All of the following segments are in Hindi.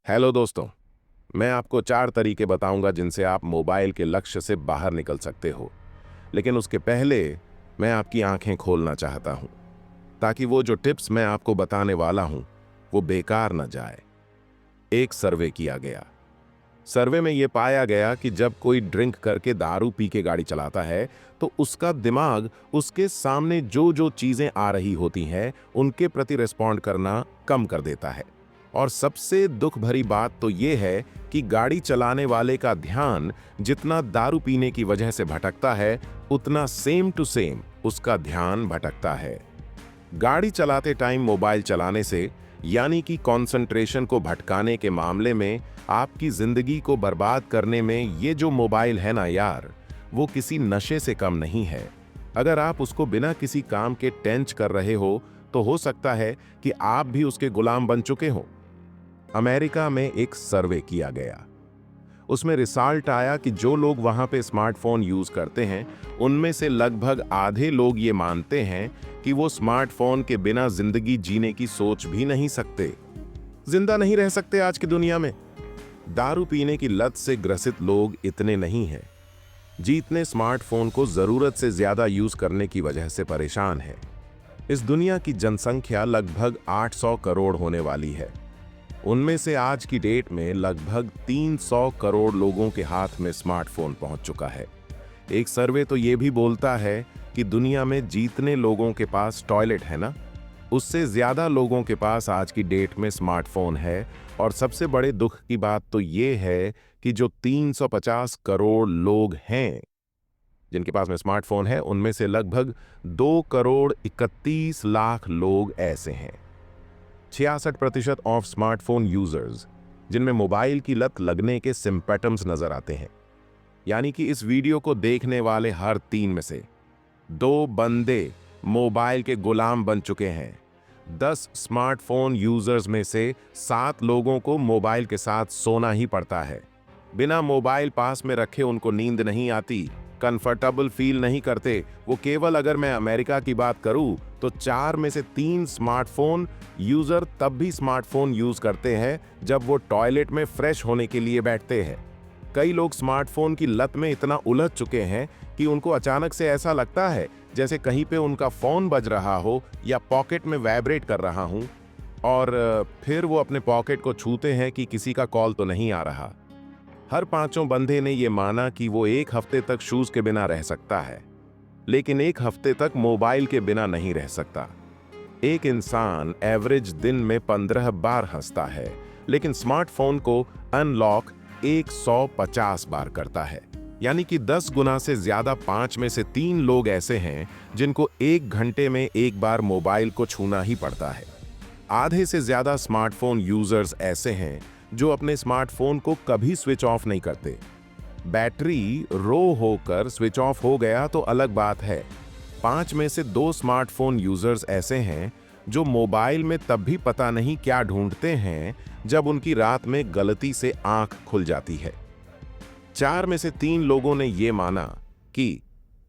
हेलो दोस्तों। मैं आपको 4 तरीके बताऊंगा जिनसे आप मोबाइल के लक्ष्य से बाहर निकल सकते हो। लेकिन उसके पहले मैं आपकी आंखें खोलना चाहता हूं ताकि वो जो टिप्स मैं आपको बताने वाला हूं वो बेकार न जाए। एक सर्वे किया गया। सर्वे में ये पाया गया कि जब कोई ड्रिंक करके दारू पी के गाड़ी चलाता है तो उसका दिमाग उसके सामने जो जो चीजें आ रही होती हैं उनके प्रति रिस्पॉन्ड करना कम कर देता है। और सबसे दुख भरी बात तो ये है कि गाड़ी चलाने वाले का ध्यान जितना दारू पीने की वजह से भटकता है उतना सेम टू सेम उसका ध्यान भटकता है गाड़ी चलाते टाइम मोबाइल चलाने से, यानी कि कंसंट्रेशन को भटकाने के मामले में, आपकी जिंदगी को बर्बाद करने में ये जो मोबाइल है ना यार, वो किसी नशे से कम नहीं है। अगर आप उसको बिना किसी काम के टेंच कर रहे हो तो सकता है कि आप भी उसके गुलाम बन चुके हो। अमेरिका में एक सर्वे किया गया। उसमें रिजल्ट आया कि जो लोग वहां पे स्मार्टफोन यूज करते हैं उनमें से लगभग आधे लोग ये मानते हैं कि वो स्मार्टफोन के बिना जिंदगी जीने की सोच भी नहीं सकते, जिंदा नहीं रह सकते आज की दुनिया में। दारू पीने की लत से ग्रसित लोग इतने नहीं हैं जितने स्मार्टफोन को जरूरत से ज्यादा यूज करने की वजह से परेशान है। इस दुनिया की जनसंख्या लगभग 800 करोड़ होने वाली है। उनमें से आज की डेट में लगभग 300 करोड़ लोगों के हाथ में स्मार्टफोन पहुंच चुका है। एक सर्वे तो ये भी बोलता है कि दुनिया में जितने लोगों के पास टॉयलेट है ना, उससे ज्यादा लोगों के पास आज की डेट में स्मार्टफोन है। और सबसे बड़े दुख की बात तो ये है कि जो 350 करोड़ लोग हैं जिनके पास में स्मार्टफोन है, उनमें से लगभग 2 करोड़ 31 लाख लोग ऐसे हैं। 66% ऑफ स्मार्टफोन यूजर्स जिनमें मोबाइल की लत लगने के सिम्पटम्स नजर आते हैं। यानी कि इस वीडियो को देखने वाले हर 3 में से 2 बंदे मोबाइल के गुलाम बन चुके हैं। 10 स्मार्टफोन यूजर्स में से 7 लोगों को मोबाइल के साथ सोना ही पड़ता है। बिना मोबाइल पास में रखे उनको नींद नहीं आती, कंफर्टेबल फील नहीं करते वो। केवल अगर मैं अमेरिका की बात करूं तो 4 में से 3 स्मार्टफोन यूजर तब भी स्मार्टफोन यूज करते हैं जब वो टॉयलेट में फ्रेश होने के लिए बैठते हैं। कई लोग स्मार्टफोन की लत में इतना उलझ चुके हैं कि उनको अचानक से ऐसा लगता है जैसे कहीं पे उनका फोन बज रहा हो या पॉकेट में वाइब्रेट कर रहा हूं, और फिर वो अपने पॉकेट को छूते हैं कि किसी का कॉल तो नहीं आ रहा। हर 5 बंदे ने ये माना कि वो 1 हफ्ते तक शूज के बिना रह सकता है, लेकिन 1 हफ्ते तक मोबाइल के बिना नहीं रह सकता। एक इंसान एवरेज दिन में 15 बार हंसता है, लेकिन स्मार्टफोन को अनलॉक 150 बार करता है। यानी कि 10 गुना से ज्यादा। 5 में से 3 लोग ऐसे हैं जिनको 1 घंटे में 1 बार मोबाइल को छूना ही पड़ता है। आधे से ज्यादा स्मार्टफोन यूजर्स ऐसे हैं जो अपने स्मार्टफोन को कभी स्विच ऑफ नहीं करते। बैटरी रो होकर स्विच ऑफ हो गया तो अलग बात है। 5 में से 2 स्मार्टफोन यूजर्स ऐसे हैं जो मोबाइल में तब भी पता नहीं क्या ढूंढते हैं जब उनकी रात में गलती से आंख खुल जाती है। 4 में से 3 लोगों ने यह माना कि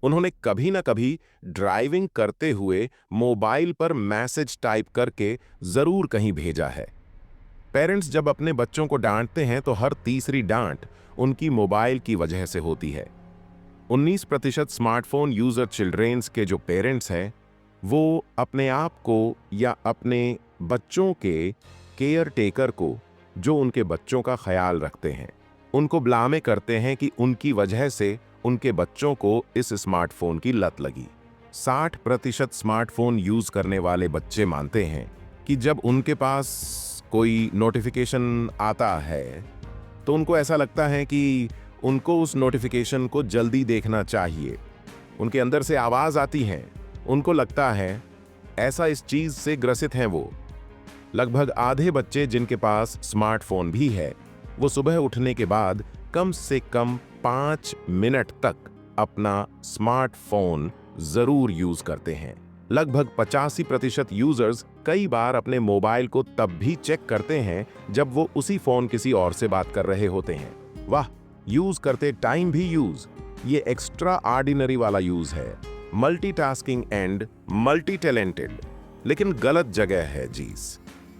उन्होंने कभी ना कभी ड्राइविंग करते हुए मोबाइल पर मैसेज टाइप करके जरूर कहीं भेजा है। पेरेंट्स जब अपने बच्चों को डांटते हैं तो हर तीसरी डांट उनकी मोबाइल की वजह से होती है। 19% स्मार्टफोन यूजर चिल्ड्रेन्स के जो पेरेंट्स हैं वो अपने आप को या अपने बच्चों के केयर टेकर को, जो उनके बच्चों का ख्याल रखते हैं, उनको ब्लामे करते हैं कि उनकी वजह से उनके बच्चों को इस स्मार्टफोन की लत लगी। 60% स्मार्टफोन यूज करने वाले बच्चे मानते हैं कि जब उनके पास कोई नोटिफिकेशन आता है तो उनको ऐसा लगता है कि उनको उस नोटिफिकेशन को जल्दी देखना चाहिए। उनके अंदर से आवाज आती है, उनको लगता है ऐसा इस चीज से ग्रसित हैं वो। लगभग आधे बच्चे जिनके पास स्मार्टफोन भी है वो सुबह उठने के बाद कम से कम 5 मिनट तक अपना स्मार्टफोन जरूर यूज करते हैं। लगभग 85% यूजर्स कई बार अपने मोबाइल को तब भी चेक करते हैं जब वो उसी फोन किसी और से बात कर रहे होते हैं। वाह, यूज करते टाइम भी यूज, ये एक्स्ट्रा ऑर्डिनरी वाला यूज है। मल्टीटास्किंग एंड मल्टी टैलेंटेड, लेकिन गलत जगह है जीस।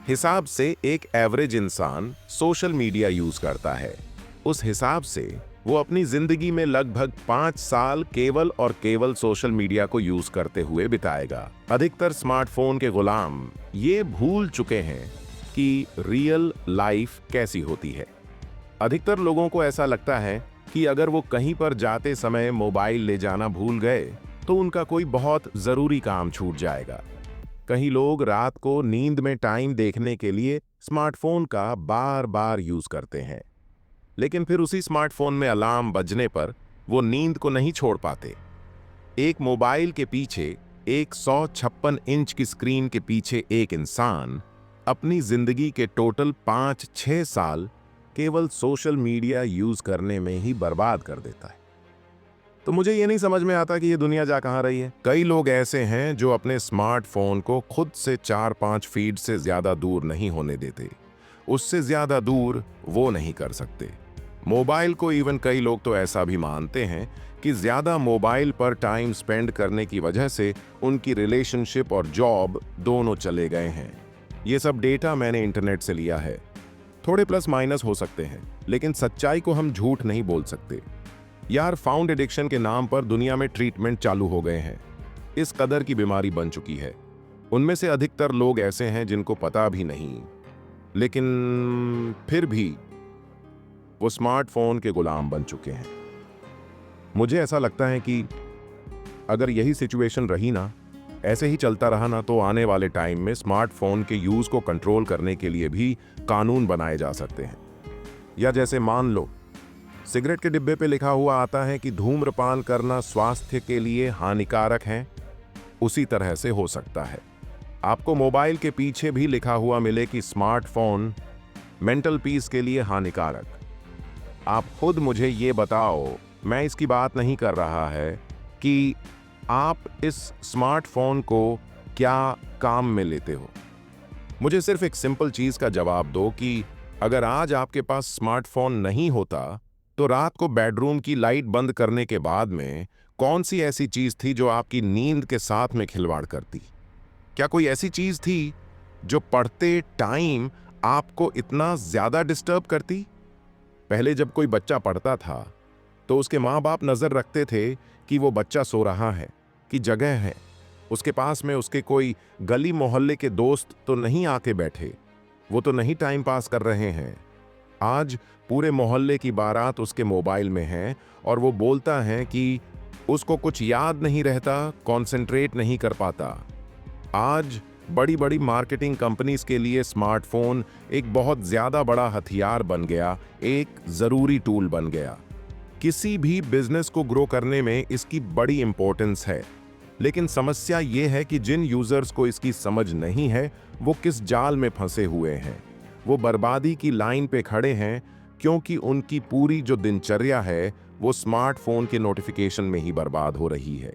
हिसाब से एक एवरेज इंसान सोशल मीडिया यूज करता है, उस हिसाब से वो अपनी जिंदगी में लगभग 5 साल केवल और केवल सोशल मीडिया को यूज करते हुए बिताएगा। अधिकतर स्मार्टफोन के गुलाम ये भूल चुके हैं कि रियल लाइफ कैसी होती है। अधिकतर लोगों को ऐसा लगता है कि अगर वो कहीं पर जाते समय मोबाइल ले जाना भूल गए तो उनका कोई बहुत जरूरी काम छूट जाएगा। कई लोग रात को नींद में टाइम देखने के लिए स्मार्टफोन का बार बार यूज करते हैं, लेकिन फिर उसी स्मार्टफोन में अलार्म बजने पर वो नींद को नहीं छोड़ पाते। एक मोबाइल के पीछे, एक 156 इंच की स्क्रीन के पीछे एक इंसान अपनी जिंदगी के टोटल 5-6 साल केवल सोशल मीडिया यूज करने में ही बर्बाद कर देता है। तो मुझे ये नहीं समझ में आता कि ये दुनिया जा कहां रही है। कई लोग ऐसे हैं जो अपने स्मार्टफोन को खुद से 4-5 फीट से ज्यादा दूर नहीं होने देते, उससे ज्यादा दूर वो नहीं कर सकते। मोबाइल को इवन कई लोग तो ऐसा भी मानते हैं कि ज्यादा मोबाइल पर टाइम स्पेंड करने की वजह से उनकी रिलेशनशिप और जॉब दोनों चले गए हैं। ये सब डेटा मैंने इंटरनेट से लिया है। थोड़े प्लस माइनस हो सकते हैं, लेकिन सच्चाई को हम झूठ नहीं बोल सकते। यार, फाउंड एडिक्शन के नाम पर दुनिया में ट्रीटमेंट चालू हो गए हैं। इस कदर की बीमारी बन चुकी है। उनमें से अधिकतर लोग ऐसे हैं जिनको पता भी नहीं, लेकिन फिर भी वो स्मार्टफोन के गुलाम बन चुके हैं। मुझे ऐसा लगता है कि अगर यही सिचुएशन रही ना, ऐसे ही चलता रहा ना, तो आने वाले टाइम में स्मार्टफोन के यूज को कंट्रोल करने के लिए भी कानून बनाए जा सकते हैं। या जैसे मान लो सिगरेट के डिब्बे पे लिखा हुआ आता है कि धूम्रपान करना स्वास्थ्य के लिए हानिकारक है, उसी तरह से हो सकता है आपको मोबाइल के पीछे भी लिखा हुआ मिले कि स्मार्टफोन मेंटल पीस के लिए हानिकारक। आप खुद मुझे ये बताओ, मैं इसकी बात नहीं कर रहा है कि आप इस स्मार्टफोन को क्या काम में लेते हो। मुझे सिर्फ एक सिंपल चीज का जवाब दो कि अगर आज आपके पास स्मार्टफोन नहीं होता तो रात को बेडरूम की लाइट बंद करने के बाद में कौन सी ऐसी चीज थी जो आपकी नींद के साथ में खिलवाड़ करती? क्या कोई ऐसी चीज थी जो पढ़ते टाइम आपको इतना ज्यादा डिस्टर्ब करती? पहले जब कोई बच्चा पढ़ता था तो उसके माँ बाप नजर रखते थे कि वो बच्चा सो रहा है, कि जगह है, उसके पास में उसके कोई गली मोहल्ले के दोस्त तो नहीं आके बैठे, वो तो नहीं टाइम पास कर रहे हैं। आज पूरे मोहल्ले की बारात उसके मोबाइल में है और वो बोलता है कि उसको कुछ याद नहीं रहता, कंसंट्रेट नहीं कर पाता। आज बड़ी बड़ी मार्केटिंग कंपनीज के लिए स्मार्टफोन एक बहुत ज्यादा बड़ा हथियार बन गया, एक जरूरी टूल बन गया। किसी भी बिजनेस को ग्रो करने में इसकी बड़ी इंपॉर्टेंस है, लेकिन समस्या ये है कि जिन यूजर्स को इसकी समझ नहीं है वो किस जाल में फंसे हुए हैं। वो बर्बादी की लाइन पे खड़े हैं क्योंकि उनकी पूरी जो दिनचर्या है वो स्मार्टफोन के नोटिफिकेशन में ही बर्बाद हो रही है।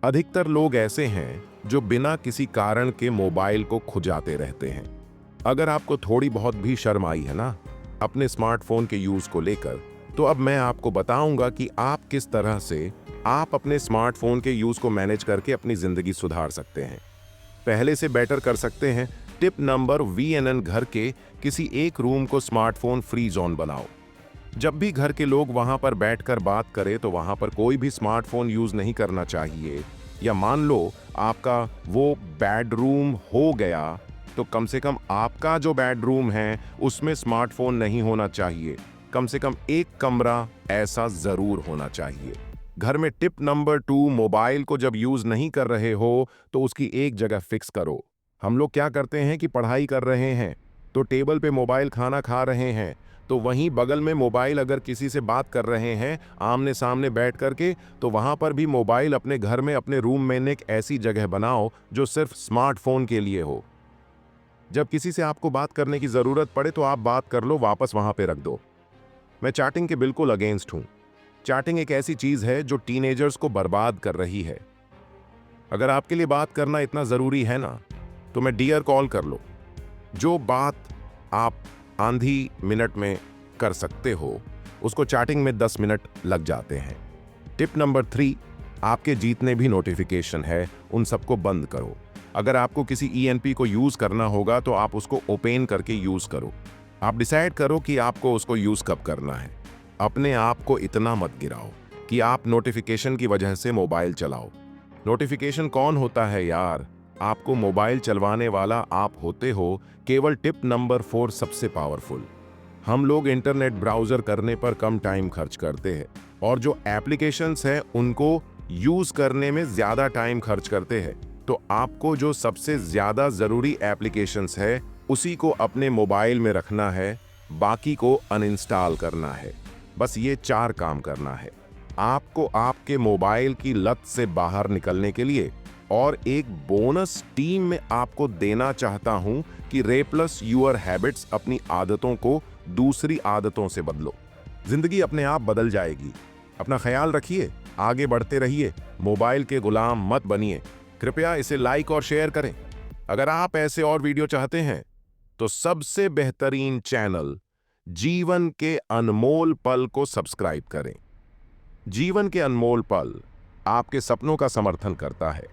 अधिकतर लोग ऐसे हैं जो बिना किसी कारण के मोबाइल को खुजाते रहते हैं। अगर आपको थोड़ी बहुत भी शर्म आई है ना अपने स्मार्टफोन के यूज को लेकर, तो अब मैं आपको बताऊंगा कि आप किस तरह से आप अपने स्मार्टफोन के यूज को मैनेज करके अपनी जिंदगी सुधार सकते हैं, पहले से बेटर कर सकते हैं। टिप नंबर VNN, घर के किसी एक रूम को स्मार्टफोन फ्री जोन बनाओ। जब भी घर के लोग वहां पर बैठकर बात करें तो वहां पर कोई भी स्मार्टफोन यूज नहीं करना चाहिए। या मान लो आपका वो बेडरूम हो गया तो कम से कम आपका जो बेडरूम है उसमें स्मार्टफोन नहीं होना चाहिए। कम से कम एक कमरा ऐसा जरूर होना चाहिए घर में। टिप नंबर 2, मोबाइल को जब यूज नहीं कर रहे हो तो उसकी एक जगह फिक्स करो। हम लोग क्या करते हैं कि पढ़ाई कर रहे हैं तो टेबल पे मोबाइल, खाना खा रहे हैं तो वहीं बगल में मोबाइल, अगर किसी से बात कर रहे हैं आमने सामने बैठ करके, तो वहां पर भी मोबाइल अपने घर में, अपने रूम में एक ऐसी जगह बनाओ जो सिर्फ स्मार्टफोन के लिए हो। जब किसी से आपको बात करने की जरूरत पड़े तो आप बात कर लो, वापस वहां पे रख दो। मैं चैटिंग के बिल्कुल अगेंस्ट हूं। चैटिंग एक ऐसी चीज है जो टीनेजर्स को बर्बाद कर रही है। अगर आपके लिए बात करना इतना जरूरी है ना तो मैं डियर कॉल कर लो। जो बात आप आंधी मिनट में कर सकते हो उसको चैटिंग में 10 मिनट लग जाते हैं। टिप नंबर 3, आपके जितने भी नोटिफिकेशन है उन सबको बंद करो। अगर आपको किसी ईएनपी को यूज करना होगा तो आप उसको ओपन करके यूज करो। आप डिसाइड करो कि आपको उसको यूज कब करना है। अपने आप को इतना मत गिराओ कि आप नोटिफिकेशन की वजह से मोबाइल चलाओ। नोटिफिकेशन कौन होता है यार? आपको मोबाइल चलवाने वाला आप होते हो। केवल टिप नंबर 4 सबसे पावरफुल। हम लोग इंटरनेट ब्राउजर करने पर कम टाइम खर्च करते हैं और जो एप्लीकेशंस हैं उनको यूज करने में ज्यादा टाइम खर्च करते हैं। तो आपको जो सबसे ज्यादा जरूरी एप्लीकेशंस है उसी को अपने मोबाइल में रखना है, बाकी को अनइंस्टॉल करना है। बस ये 4 काम करना है आपको आपके मोबाइल की लत से बाहर निकलने के लिए। और एक बोनस टीम में आपको देना चाहता हूं कि रेप्लस यूर हैबिट्स, अपनी आदतों को दूसरी आदतों से बदलो। जिंदगी अपने आप बदल जाएगी। अपना ख्याल रखिए, आगे बढ़ते रहिए, मोबाइल के गुलाम मत बनिए। कृपया इसे लाइक और शेयर करें। अगर आप ऐसे और वीडियो चाहते हैं तो सबसे बेहतरीन चैनल जीवन के अनमोल पल को सब्सक्राइब करें। जीवन के अनमोल पल आपके सपनों का समर्थन करता है।